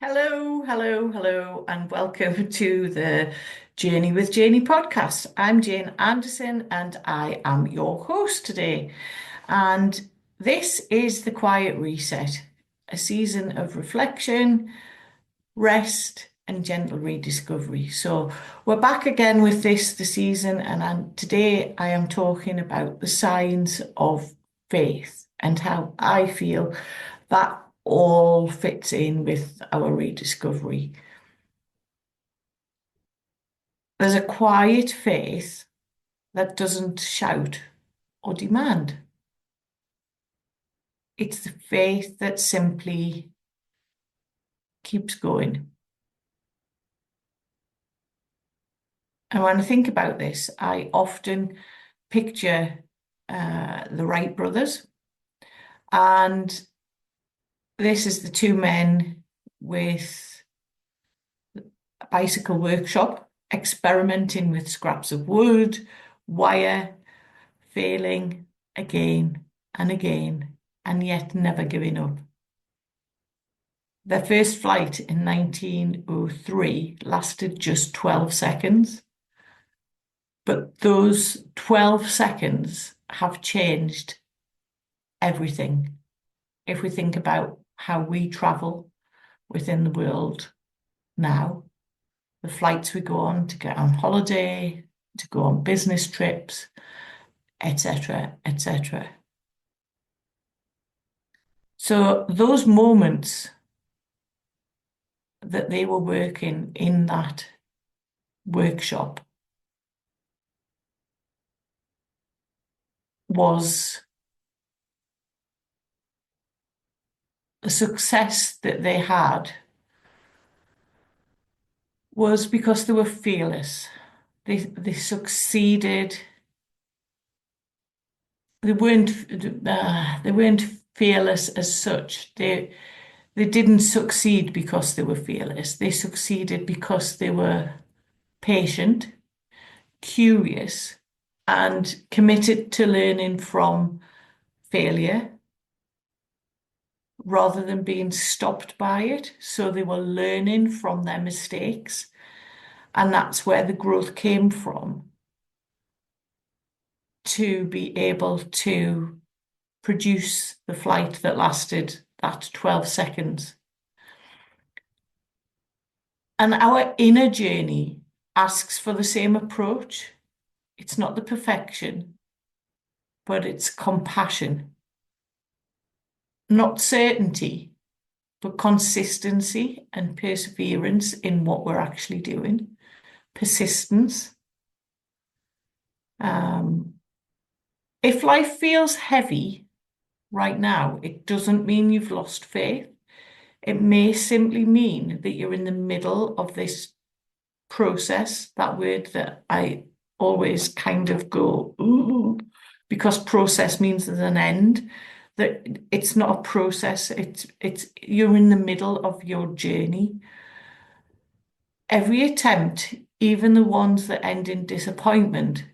Hello, hello, hello, and welcome to the Journey with Janey podcast. I'm Jane Anderson and I am your host today. And this is the Quiet Reset, a season of reflection, rest, and gentle rediscovery. So we're back again with the season, and today I am talking about the signs of faith and how I feel that all fits in with our rediscovery. There's a quiet faith that doesn't shout or demand. It's the faith that simply keeps going. And when I think about this, I often picture the Wright brothers. And this is the two men with a bicycle workshop, experimenting with scraps of wood, wire, failing again and again, and yet never giving up. Their first flight in 1903 lasted just 12 seconds, but those 12 seconds have changed everything. If we think about how we travel within the world now, the flights we go on to get on holiday, to go on business trips, etc., etc. So those moments that they were working in that workshop was the success that they had was because they were fearless. They succeeded. They weren't fearless as such. They didn't succeed because they were fearless. They succeeded because they were patient, curious, and committed to learning from failure rather than being stopped by it. So they were learning from their mistakes. And that's where the growth came from, to be able to produce the flight that lasted that 12 seconds. And our inner journey asks for the same approach. It's not the perfection, but it's compassion. Not certainty, but consistency and perseverance in what we're actually doing. Persistence. If life feels heavy right now, it doesn't mean you've lost faith. It may simply mean that you're in the middle of this process, that word that I always kind of go, ooh, because process means there's an end, that it's not a process, it's you're in the middle of your journey. Every attempt, even the ones that end in disappointment,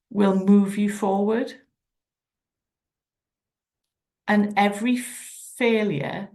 will move you forward. And every failure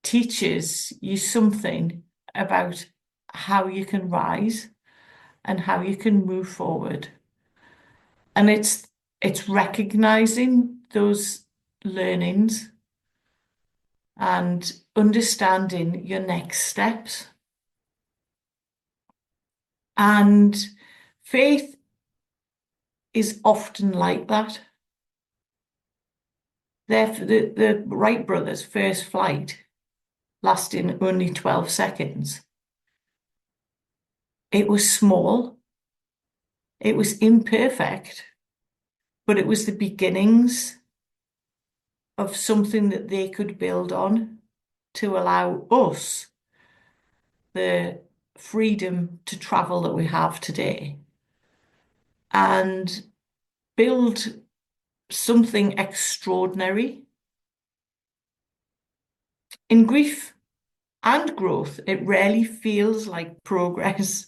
teaches you something about how you can rise and how you can move forward. And it's recognizing those learnings and understanding your next steps. And faith is often like that. The Wright brothers' first flight lasting only 12 seconds. It was small, it was imperfect, but it was the beginnings of something that they could build on to allow us the freedom to travel that we have today and build something extraordinary. In grief and growth, it rarely feels like progress.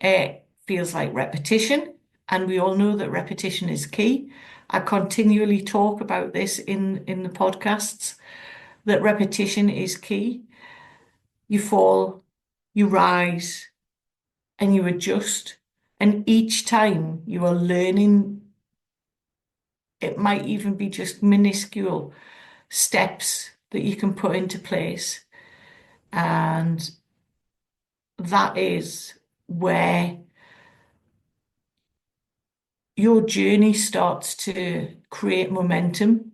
It feels like repetition, and we all know that repetition is key. I continually talk about this in the podcasts, that repetition is key. You fall, you rise, and you adjust. And each time you are learning, it might even be just minuscule steps that you can put into place. And that is where your journey starts to create momentum.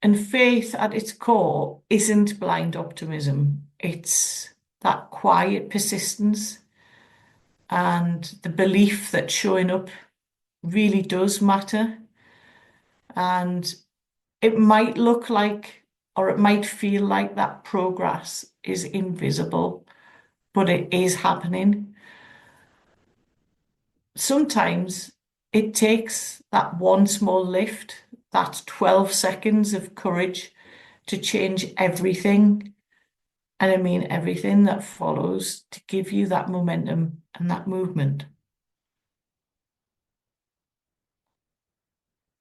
And faith at its core isn't blind optimism, it's that quiet persistence and the belief that showing up really does matter. And it might look like, or it might feel like that progress is invisible, but it is happening. Sometimes it takes that one small lift, that 12 seconds of courage to change everything. And I mean everything that follows to give you that momentum and that movement.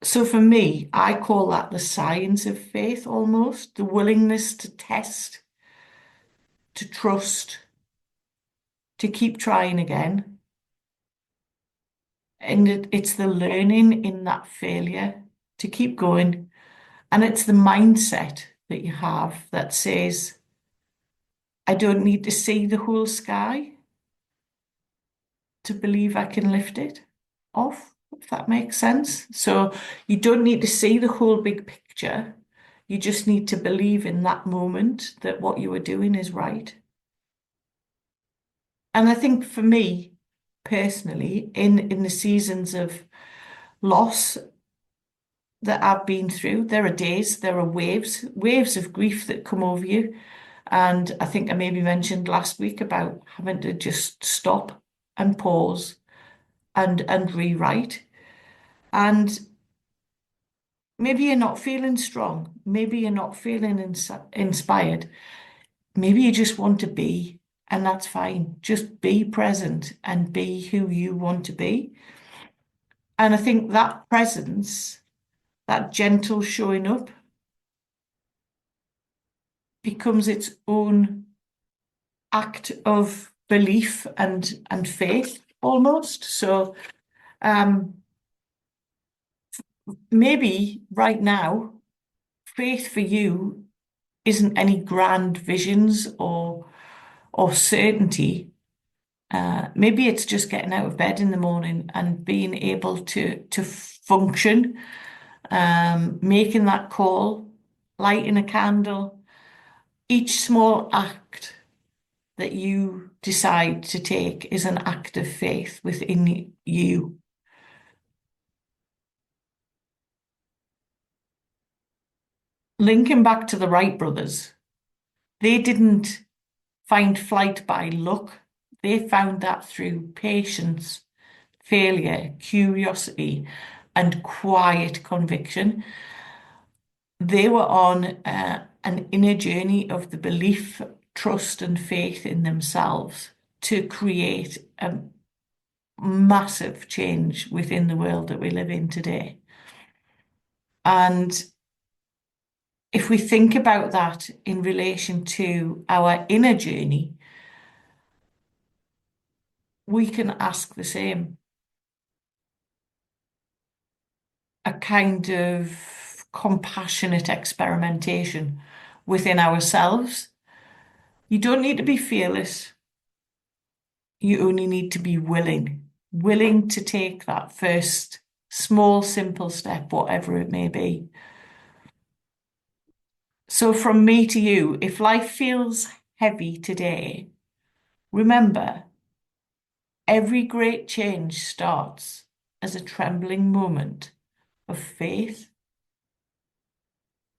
So for me, I call that the science of faith almost, the willingness to test, to trust, to keep trying again. And it's the learning in that failure to keep going. And it's the mindset that you have that says, I don't need to see the whole sky to believe I can lift it off, if that makes sense. So you don't need to see the whole big picture. You just need to believe in that moment that what you are doing is right. And I think for me personally, in the seasons of loss that I've been through, there are days, there are waves of grief that come over you. And I think I maybe mentioned last week about having to just stop and pause and rewrite. And maybe you're not feeling strong. Maybe you're not feeling inspired. Maybe you just want to be, and that's fine. Just be present and be who you want to be. And I think that presence, that gentle showing up, becomes its own act of belief and faith almost. So maybe right now, faith for you isn't any grand visions or certainty. Maybe it's just getting out of bed in the morning and being able to function, making that call, lighting a candle. Each small act that you decide to take is an act of faith within you. Linking back to the Wright brothers, they didn't find flight by luck. They found that through patience, failure, curiosity, and quiet conviction. They were on an inner journey of the belief, trust, and faith in themselves to create a massive change within the world that we live in today. And if we think about that in relation to our inner journey, we can ask the same. A kind of compassionate experimentation within ourselves. You don't need to be fearless. You only need to be willing to take that first small, simple step, whatever it may be. So, from me to you, if life feels heavy today, remember every great change starts as a trembling moment of faith.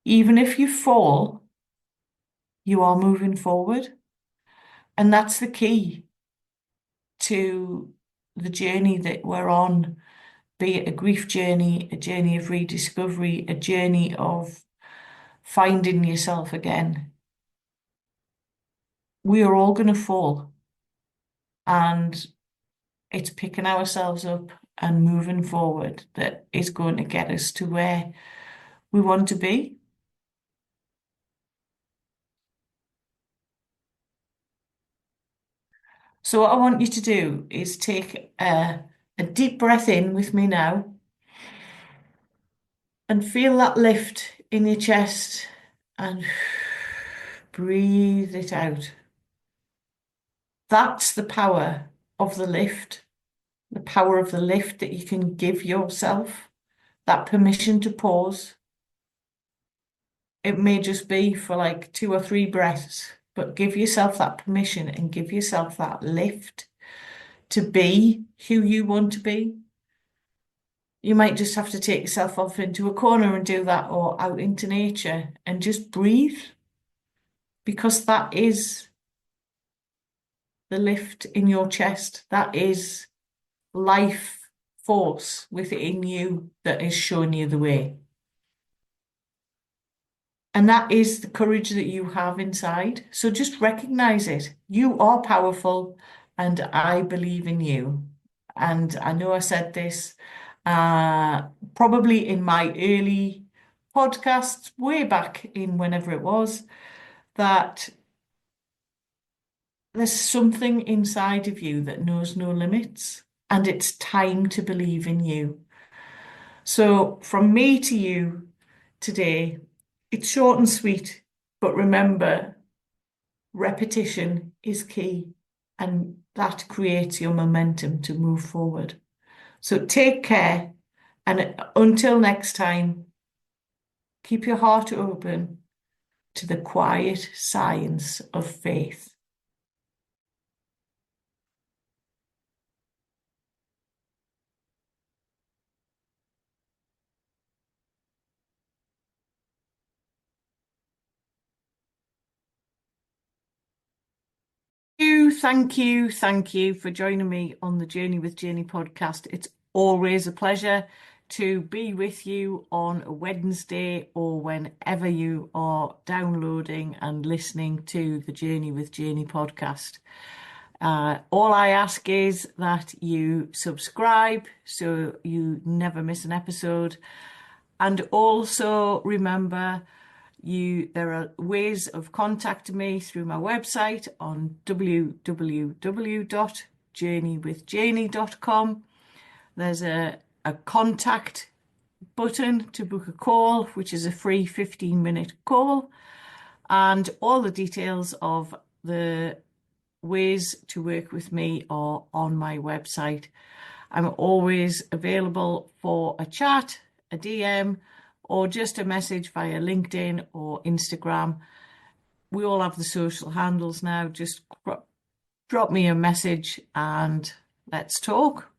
Even if you fall, you are moving forward. And that's the key to the journey that we're on, be it a grief journey, a journey of rediscovery, a journey of finding yourself again. We are all going to fall, and it's picking ourselves up and moving forward that is going to get us to where we want to be. So what I want you to do is take a deep breath in with me now and feel that lift in your chest and breathe it out. That's the power of the power of the lift that you can give yourself, that permission to pause. It may just be for like 2 or 3 breaths, but give yourself that permission and give yourself that lift to be who you want to be. You might just have to take yourself off into a corner and do that, or out into nature and just breathe, because that is the lift in your chest. That is life force within you that is showing you the way. And that is the courage that you have inside. So just recognize it. You are powerful, and I believe in you. And I know I said this probably in my early podcasts, way back in whenever it was, that there's something inside of you that knows no limits, and it's time to believe in you. So from me to you today, it's short and sweet, but remember, repetition is key, and that creates your momentum to move forward. So take care, and until next time, keep your heart open to the quiet science of faith. Thank you for joining me on the Journey with Janey podcast. It's always a pleasure to be with you on a Wednesday or whenever you are downloading and listening to the Journey with Janey podcast. All I ask is that you subscribe so you never miss an episode. And also remember, there are ways of contacting me through my website on www.journeywithjaney.com. There's a contact button to book a call, which is a free 15-minute call, and all the details of the ways to work with me are on my website. I'm always available for a chat, a DM, or just a message via LinkedIn or Instagram. We all have the social handles now. Just drop me a message and let's talk.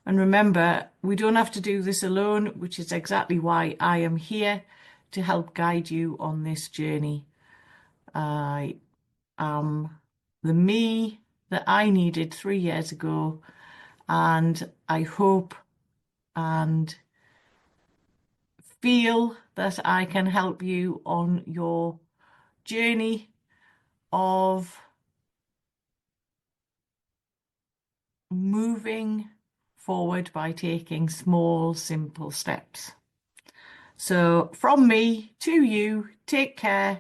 And remember, we don't have to do this alone, which is exactly why I am here to help guide you on this journey. I am the me that I needed 3 years ago, and I hope and feel that I can help you on your journey of moving forward by taking small, simple steps. So from me to you, take care.